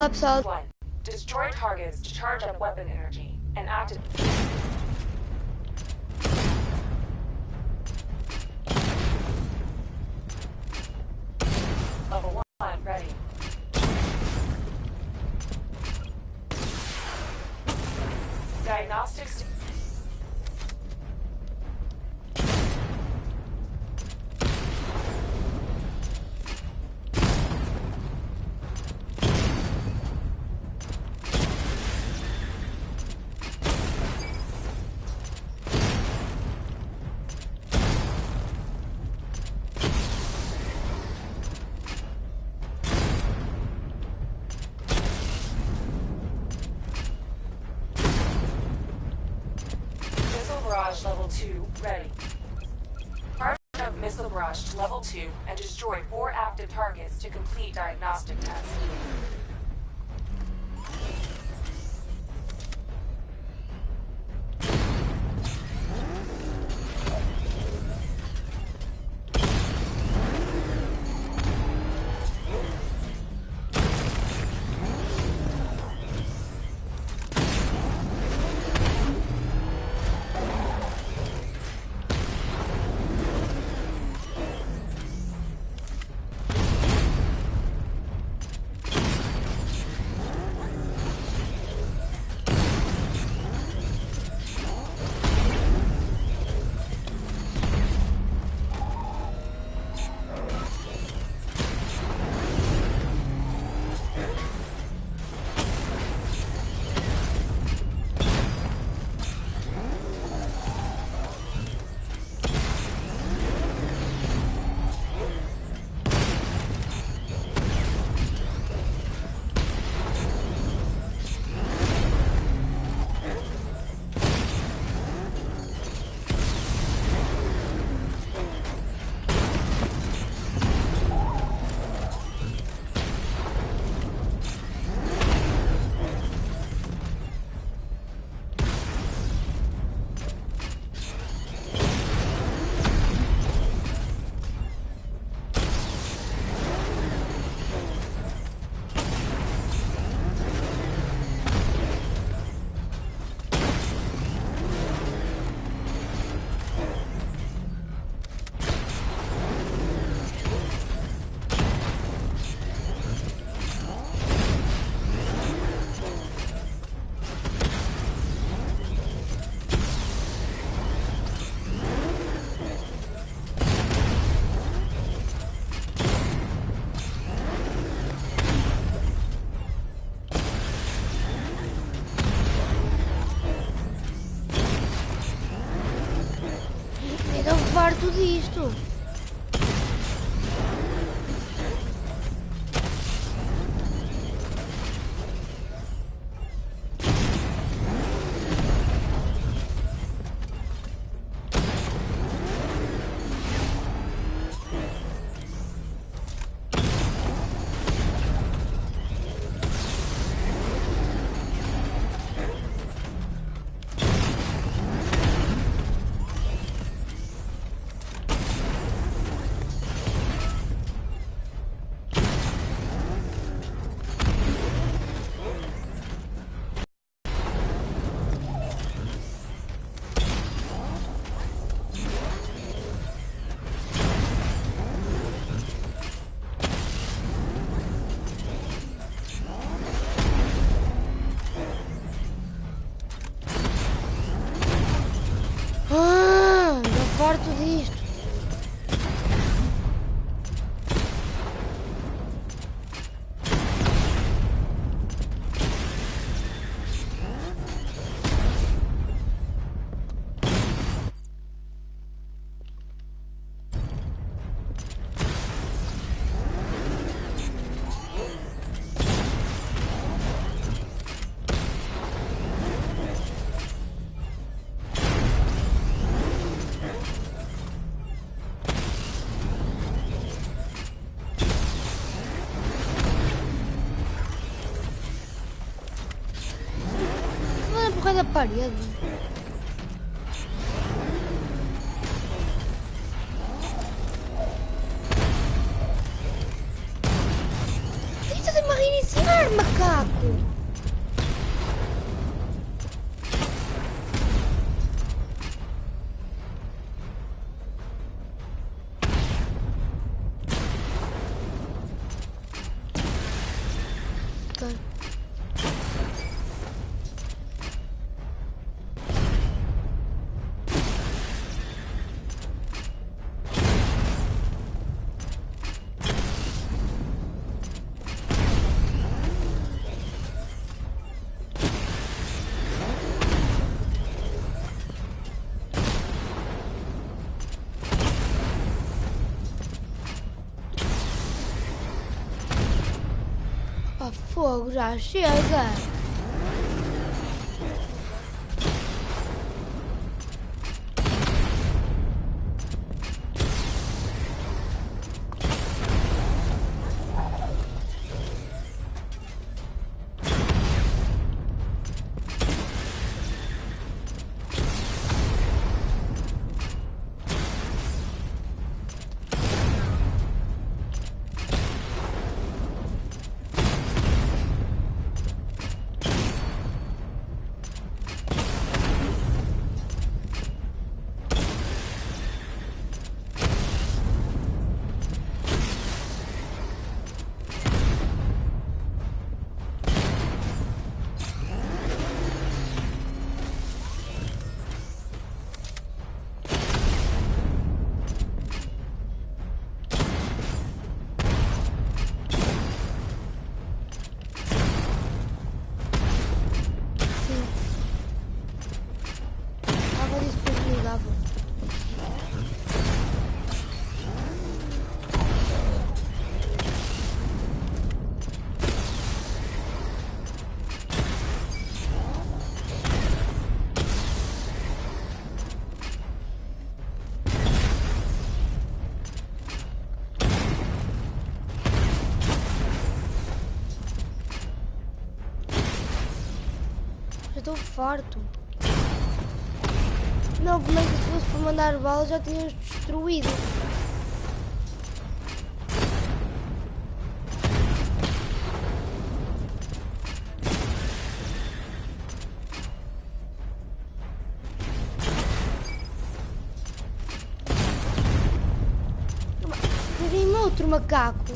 Olá pessoal. Destroy targets to charge up weapon energy and activate. Level 1 ready. Diagnostics. Barrage level 2 ready. Charge up missile barrage to level 2 and destroy 4 active targets to complete diagnostic test. Tudo isto. Farto disto. Da parede. Estás a me reiniciar, macaco. Ok. Ah, fogo, já chega! Já estou farto. Não, como é que se fosse para mandar balas já tínhamos destruído. Vem outro macaco.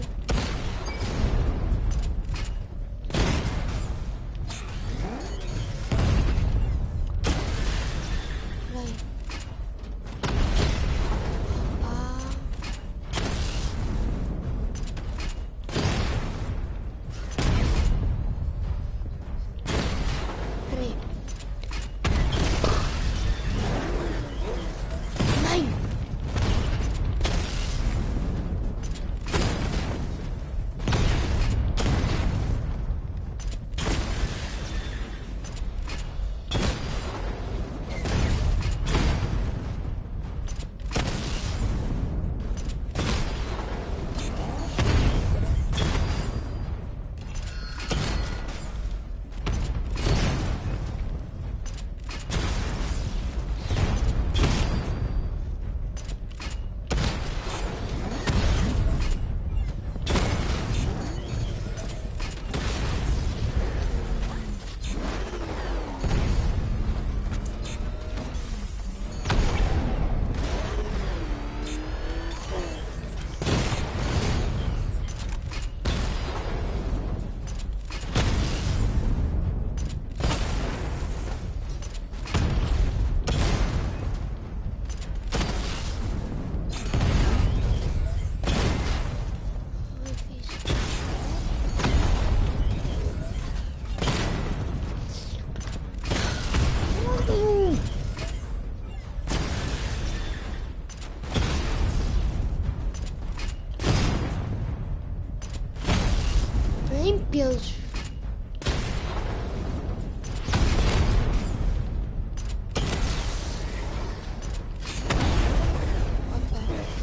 Pelos.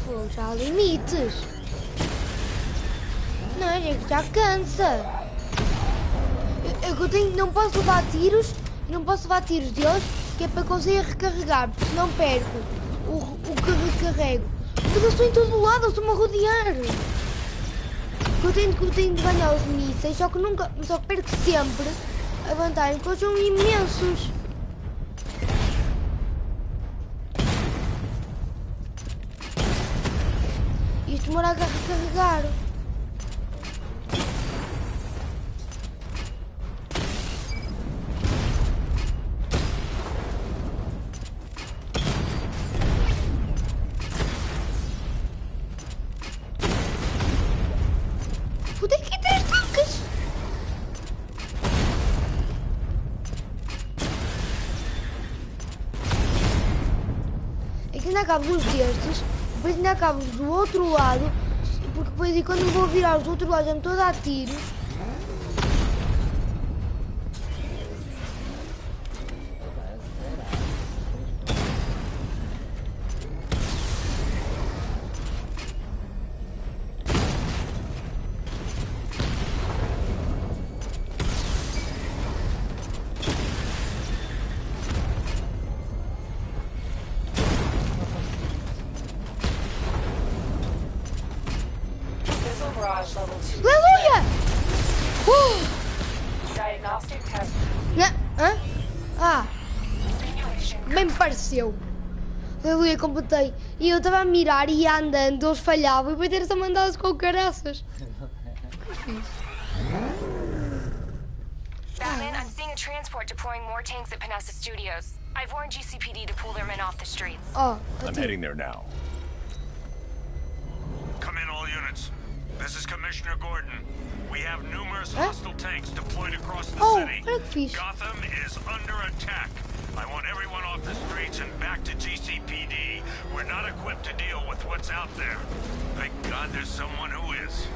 Opa, já há limites. Não, é que já cansa. Eu tenho, não posso levar tiros, deles, que é para conseguir recarregar, porque senão perco o que recarrego. Mas eu estou em todo lado, eu estou-me a rodear. Eu tenho de ganhar os mísseis, só que perco sempre a vantagem, porque eles são imensos. Isto demora a recarregar. ainda há cabos uns destes, depois ainda há cabos do outro lado, porque depois e quando eu vou virar os outros lados, já-me todo a tiros. Missile barrage level 2. Aleluia! Diagnostic test. Hã? Ah, Simulation. bem me pareceu. Aleluia, completei. E eu estava a mirar e ia andando, eles falhavam e depois ter-se mandado com caraças. Batman, I'm seeing a transport deploying more tanks at Panessa Studios. I've warned GCPD to pull their men off the streets. Oh, I'm heading there now. Come in, all units. This is Commissioner Gordon. We have numerous hostile tanks deployed across the city. olha que fixe. Gotham is under attack. I want everyone off the streets and back to GCPD. We're not equipped to deal with what's out there. Thank God there's someone who is.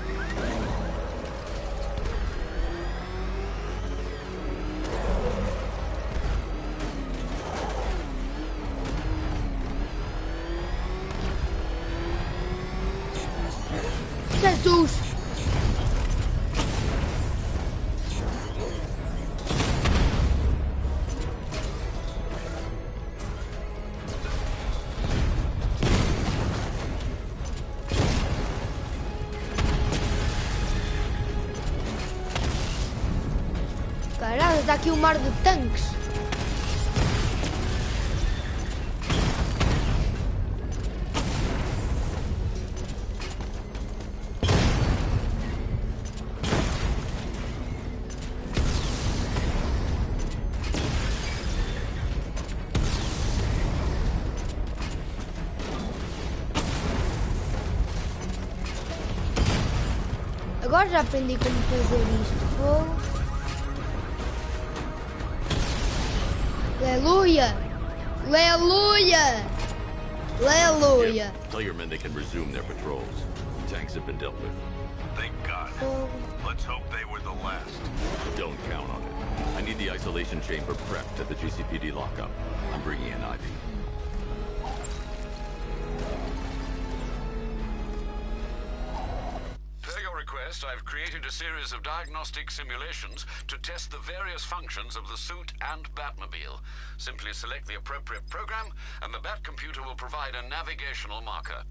Jesus! Caralho, está aqui um mar de tanques. Agora já aprendi como fazer isto. Fogo. Aleluia! Aleluia! Aleluia! Tell your men they can resume their patrols. Tanks have been dealt with. Thank God. Fogo. Let's hope they were the last. Don't count on it. I need the isolation chamber prepped at the GCPD lockup. I'm bringing in Ivy. Per your request, I've created a series of diagnostic simulations to test the various functions of the suit and Batmobile. Simply select the appropriate program, and the Bat computer will provide a navigational marker.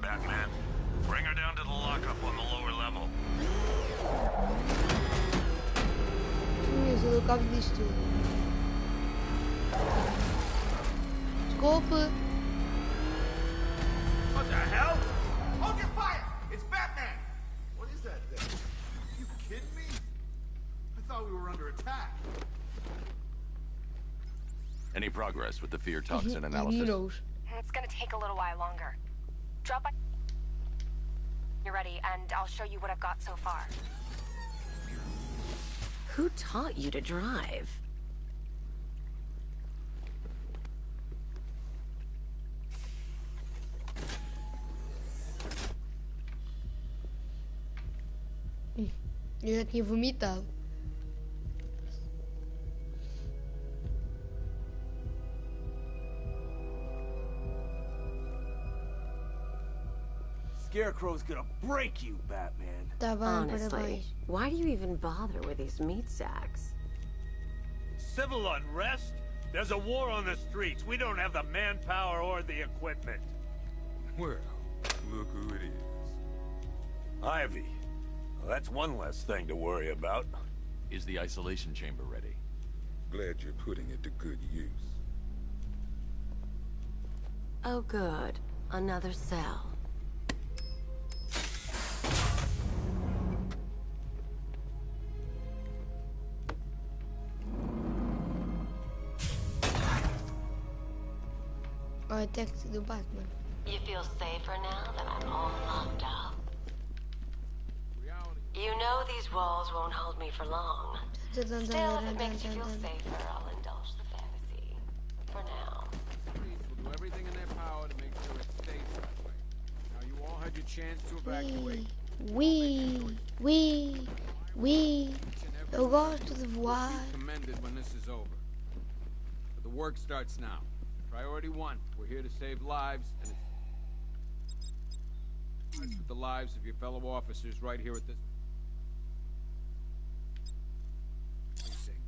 Batman. Bring her down to the lockup on the lower level. Eu dou cabo disto tudo. Desculpe. What the hell? Hold your fire! It's Batman! What is that thing? Are you kidding me? I thought we were under attack. Any progress with the fear toxin analysis? Heroes. It's gonna take a little while longer. Drop by. You're ready, and I'll show you what I've got so far. Who taught you to drive? Eu já tinha vomitado. Scarecrow's gonna break you, Batman. Tá bem, Honestly, parabéns. why do you even bother with these meat sacks? Civil unrest? There's a war on the streets. We don't have the manpower or the equipment. Well, look who it is. Ivy. Well, that's one less thing to worry about. Is the isolation chamber ready? Glad you're putting it to good use. Oh, good. Another cell. Olha, text do Batman. You feel safer now that I'm all locked up? You know these walls won't hold me for long. Still, if it makes you feel safer, I'll indulge the fantasy. For now. Police will do everything in their power to make sure it stays that way. Now you all had your chance to evacuate. Eu gosto de voar. Be commended when this is over. But the work starts now. Priority 1, we're here to save lives, and it's with the lives of your fellow officers right here at this precinct.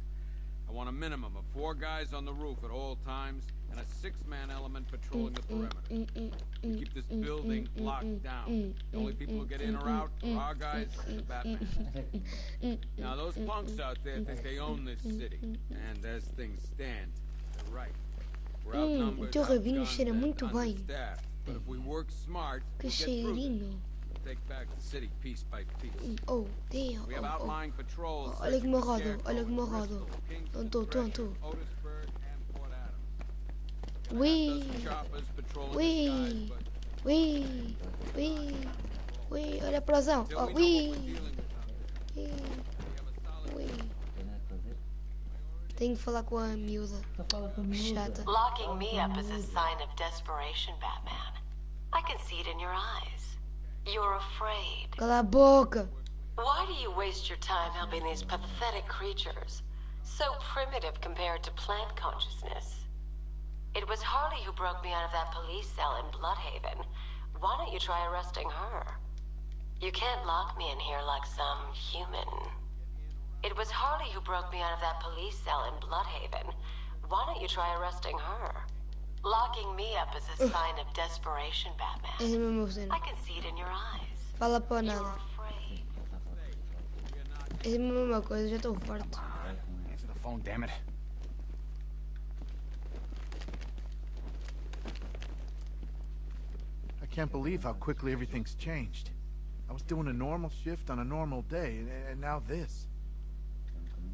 I want a minimum of 4 guys on the roof at all times, and a 6-man element patrolling the perimeter. We keep this building locked down. The only people who get in or out are our guys and the Batman. Now, those punks out there think they own this city, and as things stand, they're right. O teu rabinho cheira muito bem. But if we work smart, Que we'll get through this. cheirinho. We'll take back the city piece by piece. Oh, damn. We have outlying patrols. Olha como eu rodo, olha como eu rodo. Não estou. Otisburg and Port Adams. Ui, Choppers patrolling the skies, but ui, olha a explosão. till Oh, we know what ui, we're dealing with. ui, We have a solid ui. Tenho que falar com a miúda. Chata. Locking me up is a sign of desperation, Batman. I can see it in your eyes. You're afraid. Cala a boca. Why do you waste your time helping these pathetic creatures? So primitive compared to plant consciousness. It was Harley who broke me out of that police cell in Bloodhaven. Why don't you try arresting her? You can't lock me in here like some human. It was Harley who broke me out of that police cell in Bloodhaven. Why don't you try arresting her? Locking me up is a sign of desperation, Batman. É a mesma cena. I can see it in your eyes. Fala para You're nada. afraid. É a mesma coisa, já estou farto. Answer the phone, damn it. I can't believe how quickly everything's changed. I was doing a normal shift on a normal day, and now this.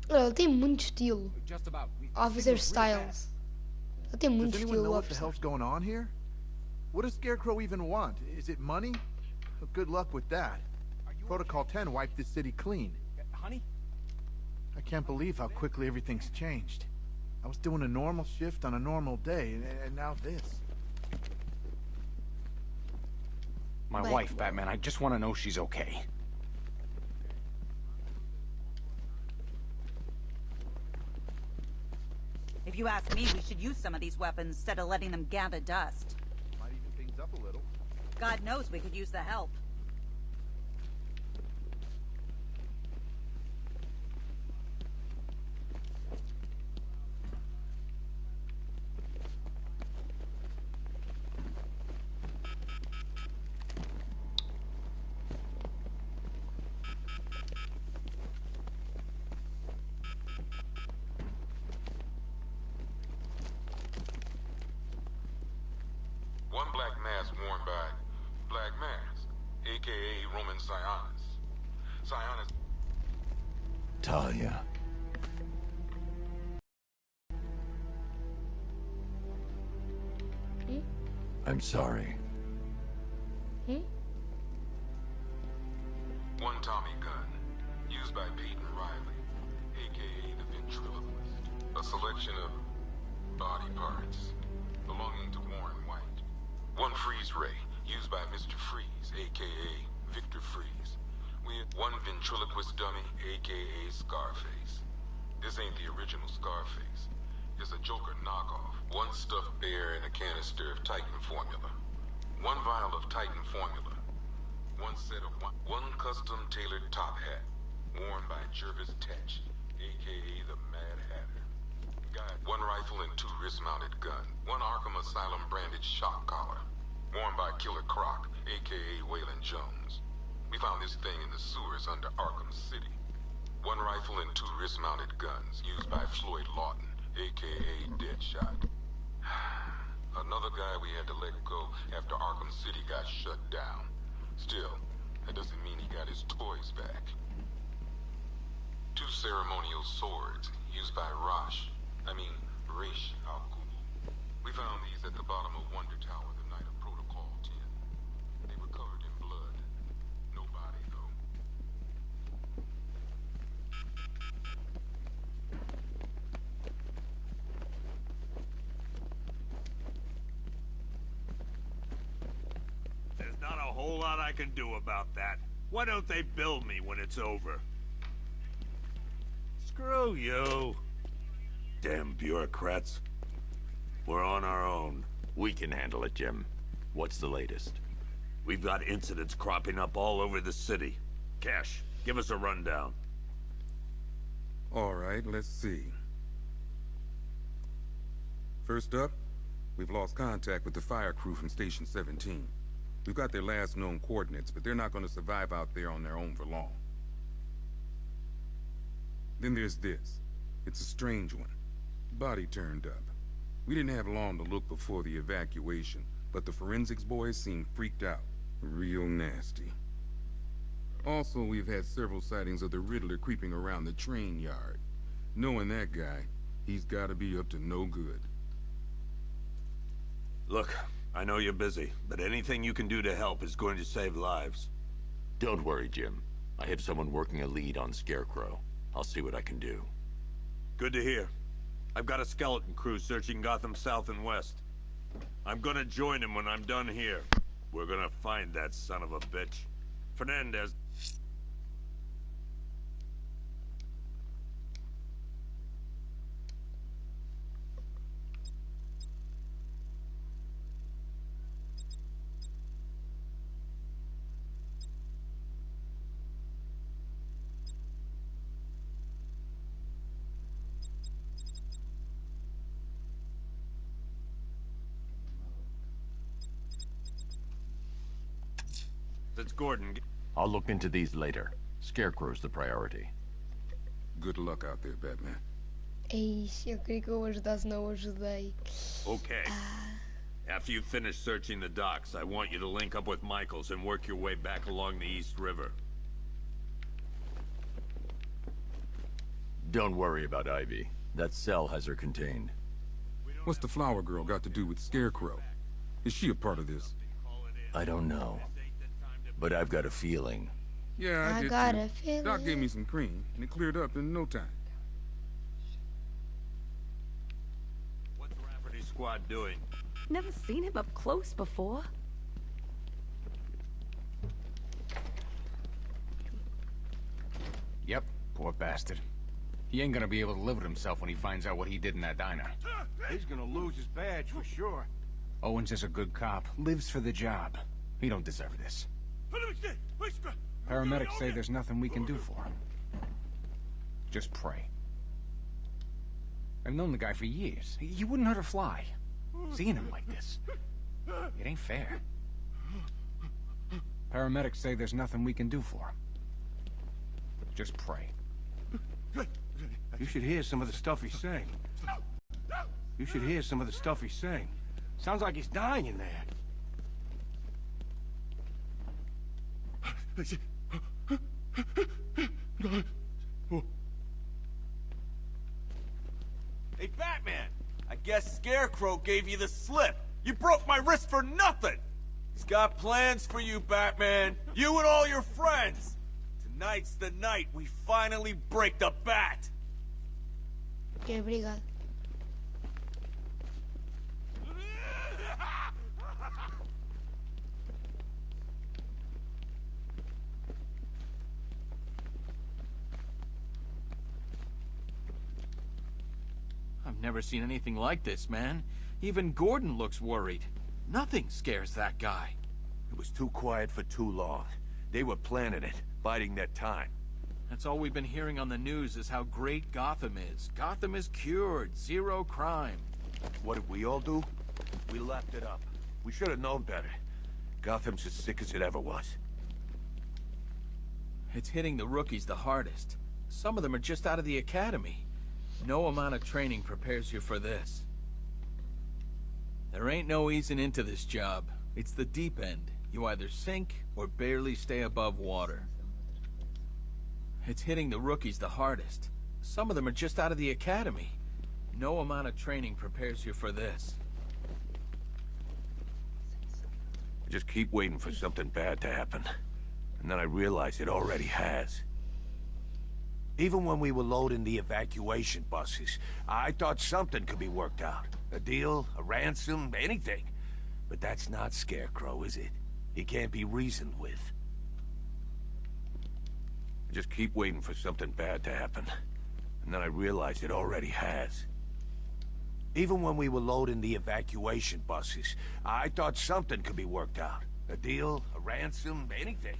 Olha, ele tem muito estilo. Just about. Officer Styles. Ele tem muito Does anyone know estilo, what the officer. hell's going on here? What does Scarecrow even want? Is it money? Well, good luck with that. Protocol 10 wiped this city clean. Honey? I can't believe how quickly everything's changed. I was doing a normal shift on a normal day, and now this. My But- wife, Batman. I just want to know she's okay. If you ask me, we should use some of these weapons instead of letting them gather dust. Might even things up a little. God knows we could use the help. One black mask worn by Black Mask, aka Roman Sionis. Sionis. Talia. I'm sorry. One Tommy gun, used by Peyton Riley, aka the Ventriloquist. A selection of body parts belonging to Warren White. One freeze ray, used by Mr. Freeze, aka Victor Freeze. We had one ventriloquist dummy, aka Scarface. This ain't the original Scarface. It's a Joker knockoff. One stuffed bear in a canister of Titan formula. One vial of Titan formula. One set of one custom tailored top hat, worn by Jervis Tetch, aka the Mad Hatter. One rifle and 2 wrist-mounted guns. 1 Arkham Asylum branded shock collar, worn by Killer Croc, a.k.a. Waylon Jones. We found this thing in the sewers under Arkham City. 1 rifle and 2 wrist-mounted guns used by Floyd Lawton, a.k.a. Deadshot. Another guy we had to let go after Arkham City got shut down. Still, that doesn't mean he got his toys back. 2 ceremonial swords used by Raish Al-Ghul. We found these at the bottom of Wonder Tower the night of Protocol 10. They were covered in blood. No body, though. There's not a whole lot I can do about that. Why don't they bill me when it's over? Screw you. Damn bureaucrats. We're on our own. We can handle it, Jim. What's the latest? We've got incidents cropping up all over the city. Cash, give us a rundown. All right, let's see. First up, we've lost contact with the fire crew from Station 17. We've got their last known coordinates, but they're not going to survive out there on their own for long. Then there's this. It's a strange one. Body turned up. We didn't have long to look before the evacuation, but the forensics boys seemed freaked out. Real nasty. Also, we've had several sightings of the Riddler creeping around the train yard. Knowing that guy, he's gotta be up to no good. Look, I know you're busy, but anything you can do to help is going to save lives. Don't worry, Jim. I have someone working a lead on Scarecrow. I'll see what I can do. Good to hear. I've got a skeleton crew searching Gotham South and West. I'm gonna join him when I'm done here. We're gonna find that son of a bitch. Fernandez. It's Gordon. I'll look into these later. Scarecrow's the priority. Good luck out there, Batman. Eixe, eu queria que eu ajudasse, não ajudei. Okay. After you finish searching the docks, I want you to link up with Michaels and work your way back along the East River. Don't worry about Ivy. That cell has her contained. What's the flower girl got to do with Scarecrow? Is she a part of this? I don't know. But I've got a feeling. Yeah, I did got too. a feeling. Doc gave me some cream, and it cleared up in no time. What's Rafferty's squad doing? Never seen him up close before. Yep, poor bastard. He ain't gonna be able to live with himself when he finds out what he did in that diner. He's gonna lose his badge for sure. Owens is a good cop, lives for the job. He don't deserve this. Paramedics say there's nothing we can do for him. Just pray. I've known the guy for years. He wouldn't hurt a fly. Seeing him like this, it ain't fair. Paramedics say there's nothing we can do for him. Just pray. You should hear some of the stuff he's saying. You should hear some of the stuff he's saying. Sounds like he's dying in there. Hey, Batman! I guess Scarecrow gave you the slip. You broke my wrist for nothing! He's got plans for you, Batman. You and all your friends. Tonight's the night we finally break the bat. Ok, obrigado. I've never seen anything like this, man. Even Gordon looks worried. Nothing scares that guy. It was too quiet for too long. They were planning it, biding their time. That's all we've been hearing on the news is how great Gotham is. Gotham is cured. Zero crime. What did we all do? We lapped it up. We should have known better. Gotham's as sick as it ever was. It's hitting the rookies the hardest. Some of them are just out of the academy. No amount of training prepares you for this. There ain't no easing into this job. It's the deep end. You either sink or barely stay above water. It's hitting the rookies the hardest. Some of them are just out of the academy. No amount of training prepares you for this. I just keep waiting for something bad to happen. And then I realize it already has. Even when we were loading the evacuation buses, I thought something could be worked out. A deal, a ransom, anything. But that's not Scarecrow, is it? He can't be reasoned with. I just keep waiting for something bad to happen. And then I realize it already has. Even when we were loading the evacuation buses, I thought something could be worked out. A deal, a ransom, anything.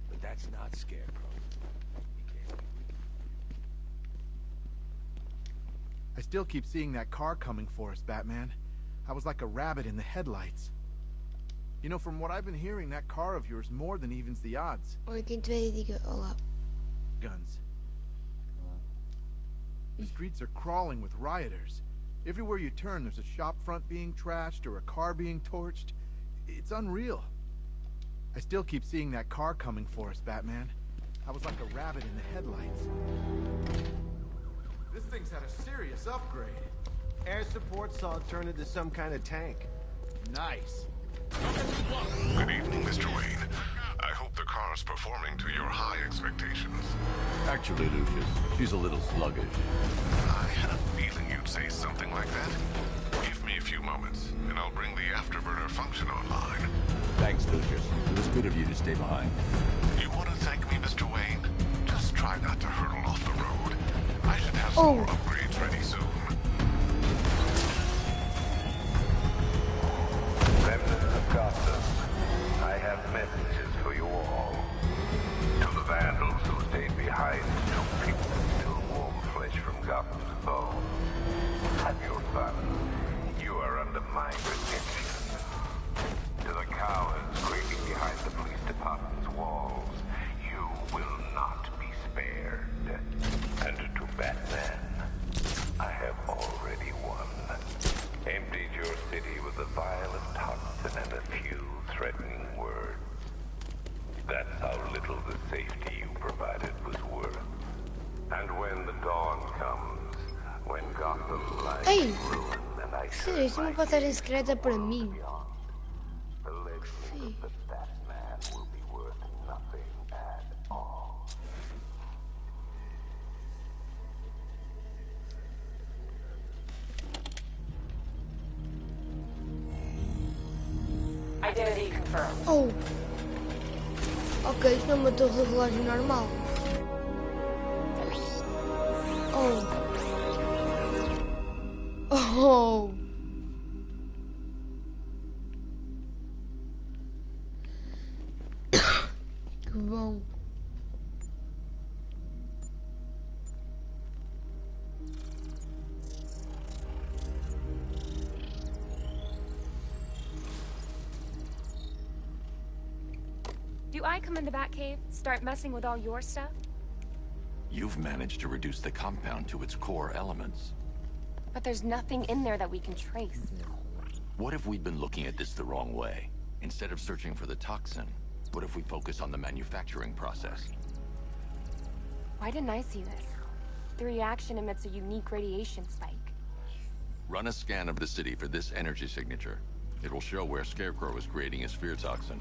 But that's not Scarecrow. I still keep seeing that car coming for us, Batman. I was like a rabbit in the headlights. You know, from what I've been hearing, that car of yours more than evens the odds. Oi, quem te vê diga olá. Guns. The streets are crawling with rioters. Everywhere you turn, there's a shop front being trashed or a car being torched. It's unreal. I still keep seeing that car coming for us, Batman. I was like a rabbit in the headlights. This thing's had a serious upgrade. Air support saw it turn into some kind of tank. Nice. Good evening, Mr. Wayne. I hope the car's performing to your high expectations. Actually, Lucius, she's a little sluggish. I had a feeling you'd say something like that. Give me a few moments, and I'll bring the afterburner function online. Thanks, Lucius. It was good of you to stay behind. You want to thank me, Mr. Wayne? Just try not to hurtle off the road. I should have some more upgrades ready soon. Remnants of Gotham, I have messages for you all. To the vandals who stayed behind to pick still warm flesh from Gotham's bone. Have your fun. You are under my protection. To the cowards waiting behind the police department's walls, you will not be spared. And to Batman, I have already won. Emptied your city with a violent toxin and a few threatening words. That's how little the safety you provided was worth. And when the dawn comes, when Gotham lies in ruin and I sério, isso é uma passagem secreta para mim. the legend of the Batman will be worth nothing at all. Identity confirmed. Oh. Ok, isto não é uma torre de relógio normal. Oh. Oh. Que bom. Do I come in the Batcave, start messing with all your stuff? You've managed to reduce the compound to its core elements. But there's nothing in there that we can trace. What if we've been looking at this the wrong way? Instead of searching for the toxin, what if we focus on the manufacturing process? Why didn't I see this? The reaction emits a unique radiation spike. Run a scan of the city for this energy signature. It will show where Scarecrow is creating his fear toxin.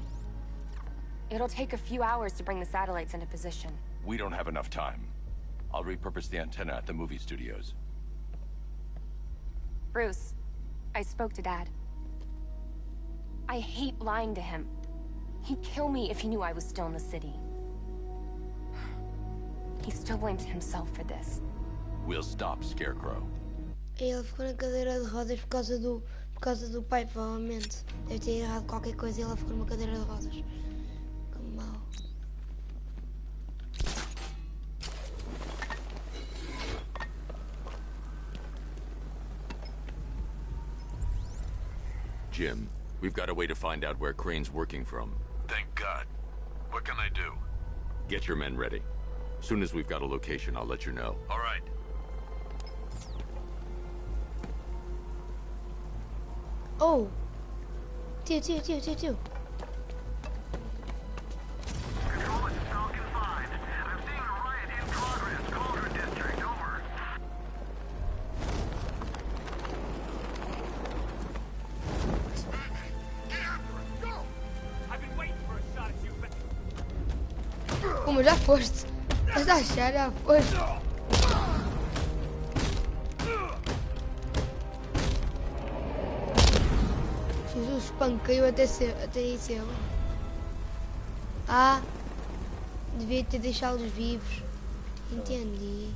It'll take a few hours to bring the satellites into position. We don't have enough time. I'll repurpose the antenna at the movie studios. Bruce, I spoke to Dad. I hate lying to him. He'd kill me if he knew I was still in the city. He still blames himself for this. We'll stop Scarecrow. Ele ficou na cadeira de rodas por causa do pai, provavelmente. Deve ter errado qualquer coisa e ela ficou numa cadeira de rodas. Que mal. Jim, we've got a way to find out where Crane's working from. Thank God. What can I do? Get your men ready. Soon as we've got a location, I'll let you know. All right. Oh. Tio. Como já foste? Estás a achar? Já foste? Jesus, espanquei-o até ir cima. Ah, devia ter deixado-os vivos. Entendi.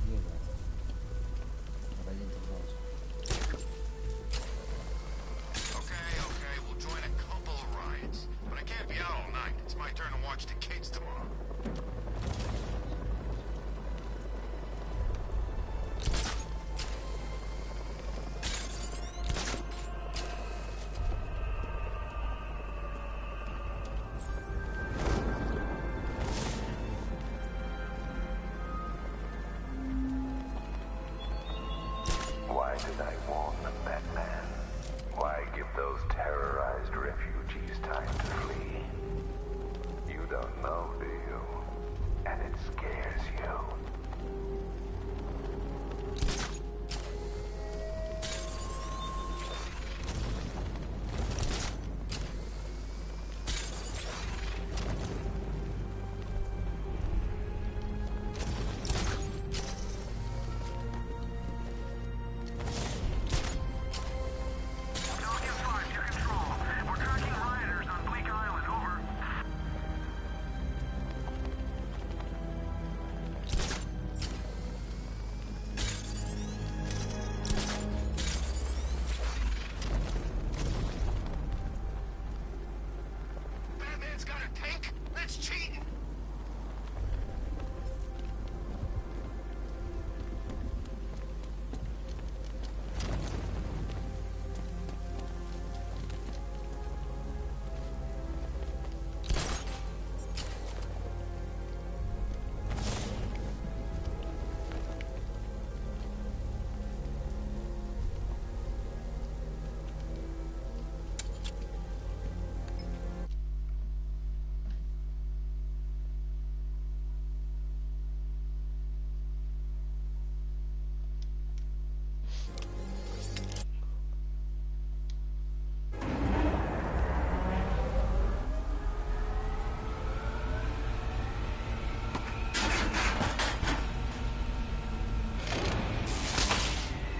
Okay, we'll join a couple of riots. But I can't be out all night. It's my turn to watch the kids tomorrow. Why did I warn them, Batman? Why give those terrorized refugees time to flee? You don't know, do you? And it scares you. Batman's got a tank? That's cheating!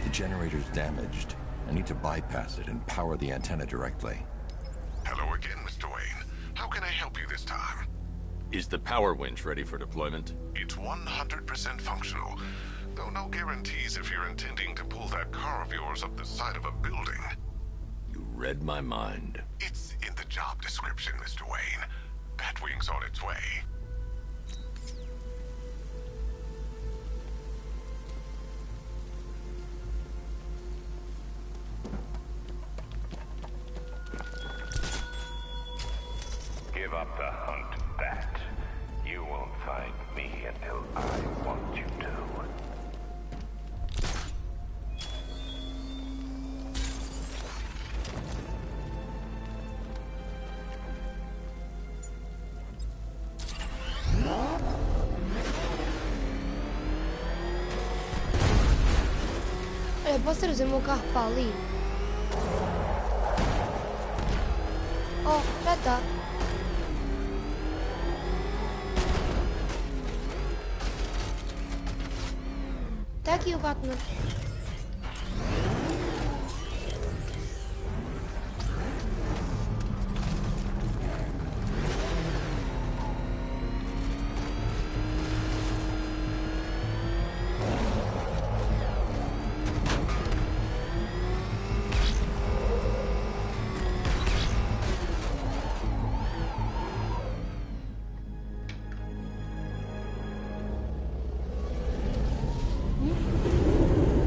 The generator's damaged. I need to bypass it and power the antenna directly. Hello again, Mr. Wayne. How can I help you this time? Is the power winch ready for deployment? It's 100% functional, though no guarantees if you're intending to pull that car of yours up the side of a building. You read my mind. It's in the job description, Mr. Wayne. Batwing's on its way. Give up the hunt, Bat. You won't find me until I want you to. Olha, posso trazer o meu carro para ali? Oh, já está. Está aqui o Batman.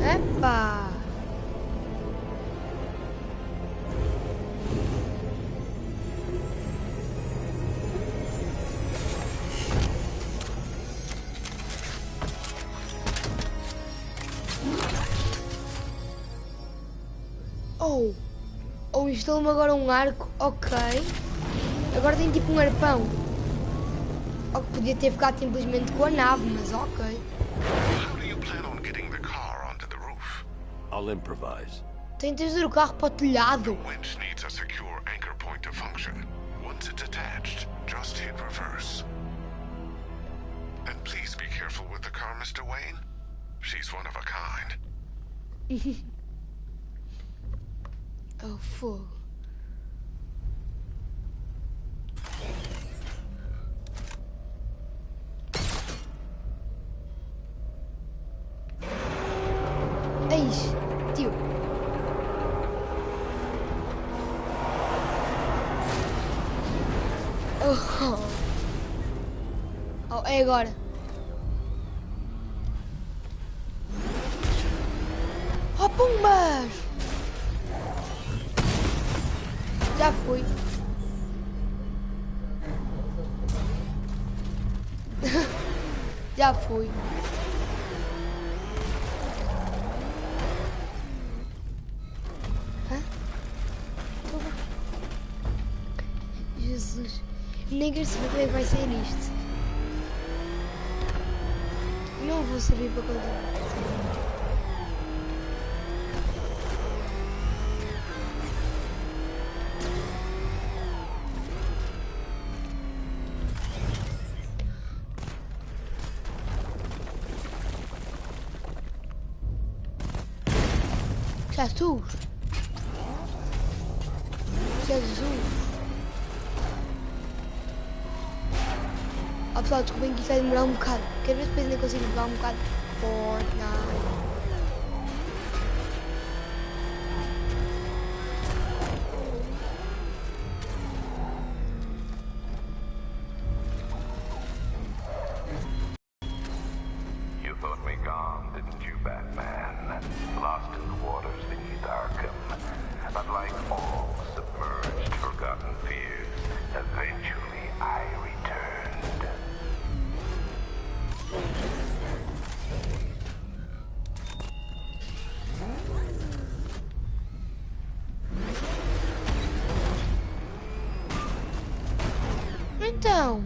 É? Oh, instalou-me agora um arco. Ok. Agora tem tipo um arpão. Ou que podia ter ficado simplesmente com a nave, mas ok. How do you plan on getting the car onto the roof? I'll improvise. Tem de trazer o carro para o telhado. The winch needs a secure anchor point to function. Once it's attached, just hit reverse. And please be careful with the car, Mr. Wayne. She's one of a kind. Oh, fogo. Eis, tio. Oh, é agora. Oh, pumbas! Já fui. Já fui. Hã? Jesus. Nem quero saber como é que vai ser isto. Não vou servir para continuar. Jesus! Jesus! Oh, pessoal, desculpem que isto vai demorar um bocado. Quero ver se depois ainda consigo jogar um bocado Fortnite. You thought me gone, didn't you, Batman? Lost in the waters beneath Arkham. But like all submerged, forgotten fears, eventually I returned. Então...